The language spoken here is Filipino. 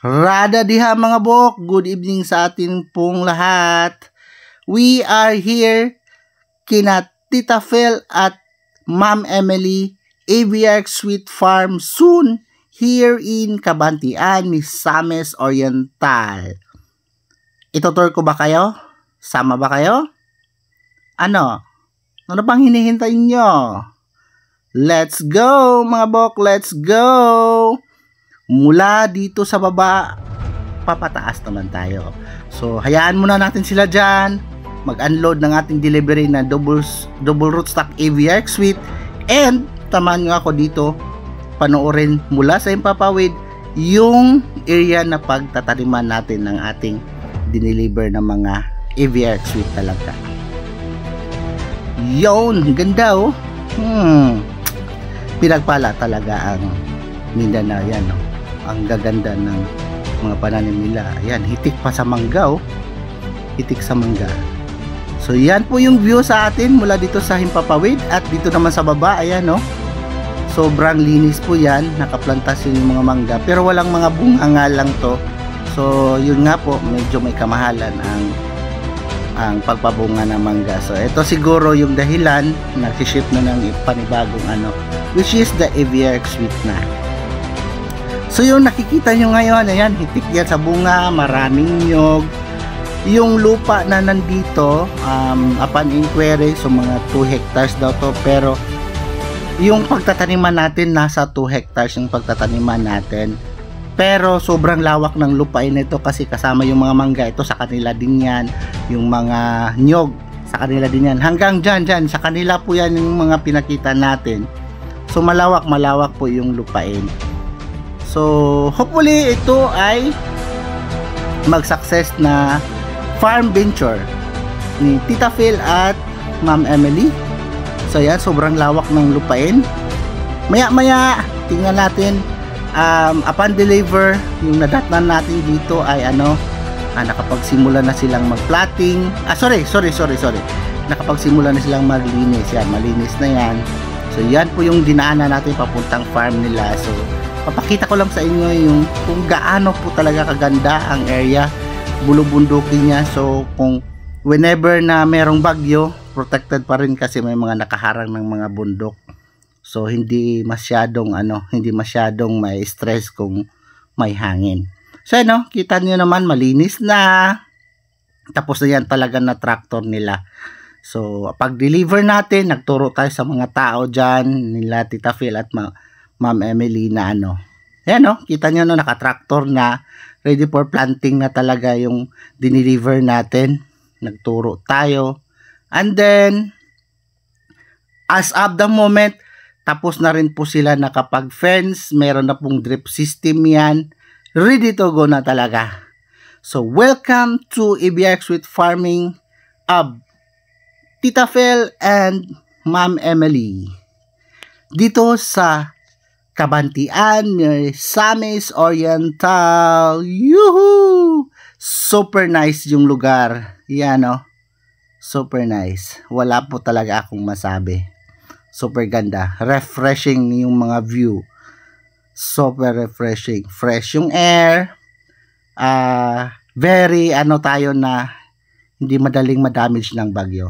Rada diha mga bok, good evening sa atin pong lahat. We are here kina Tita Phil at Ma'am Emily, AVR Sweet Farm soon here in Cabantian, Misamis Oriental. Itutur ko ba kayo? Sama ba kayo? Ano? Ano bang hinihintay nyo? Let's go mga bok, let's go! Mula dito sa baba, papataas naman tayo. So, hayaan muna natin sila dyan. Mag-unload ng ating delivery na double rootstock AVR Sweet. And, tamaan nyo ako dito, panoorin mula sa Himpapawid yung area na pagtataniman natin ng ating dineliver ng mga AVR Sweet talaga. Yun, ganda oh. Pinagpala talaga ang Mindanao yan oh. Ang gaganda ng mga pananim nila. Ayan, hitik pa sa mangga oh. Hitik sa mangga. So yan po yung view sa atin mula dito sa Himpapawid. At dito naman sa baba, ayan oh. Sobrang linis po yan. Nakaplantas yung mga mangga. Pero walang mga bunga nga lang to. So yun nga po, medyo may kamahalan ang pagpabunga ng mangga. So ito siguro yung dahilan nagsiship na ng panibagong ano, which is the AVR Sweet na. So yung nakikita nyo ngayon, ayan, hitik yan sa bunga, maraming nyog. Yung lupa na nandito, upon inquiry, so mga 2 hectares daw to, pero yung pagtataniman natin, nasa 2 hectares yung pagtataniman natin. Pero sobrang lawak ng lupain nito kasi kasama yung mga mangga, ito sa kanila din yan, yung mga nyog, sa kanila din yan. Hanggang dyan, sa kanila po yan yung mga pinakita natin. So malawak po yung lupain. So, hopefully ito ay mag-success na farm venture ni Tita Phil at Ma'am Emily. So, yan, sobrang lawak ng lupain. Maya-maya, tingnan natin, upon deliver, yung nadatnan natin dito ay nakapagsimula na silang mag-platting. Sorry. Nakapagsimula na silang maglinis. Yan, malinis na yan. So, yan po yung dinaanan natin papuntang farm nila. So, papakita ko lang sa inyo yung kung gaano po talaga kaganda ang area, bulubundukin niya. So kung whenever na merong bagyo, protected pa rin kasi may mga nakaharang ng mga bundok. So hindi masyadong may stress kung may hangin. So kita niyo naman malinis na. Tapos na yan talaga na tractor nila. So pag deliver natin, nagturo tayo sa mga tao diyan, nila Tita Phil at Ma'am Emily na ayan kita nyo naka-tractor na ready for planting na talaga yung dineliver natin. Nagturo tayo. And then as of the moment, tapos na rin po sila nakapag-fence. Meron na pong drip system yan. Ready to go na talaga. So welcome to AVR Sweet Farming of Tita Phil and Ma'am Emily. Dito sa Cabantian, Misamis Oriental. Yuhu! Super nice yung lugar. Yan super nice. Wala po talaga akong masabi. Super ganda. Refreshing yung mga view. Super refreshing. Fresh yung air. Very tayo na hindi madaling madamage ng bagyo.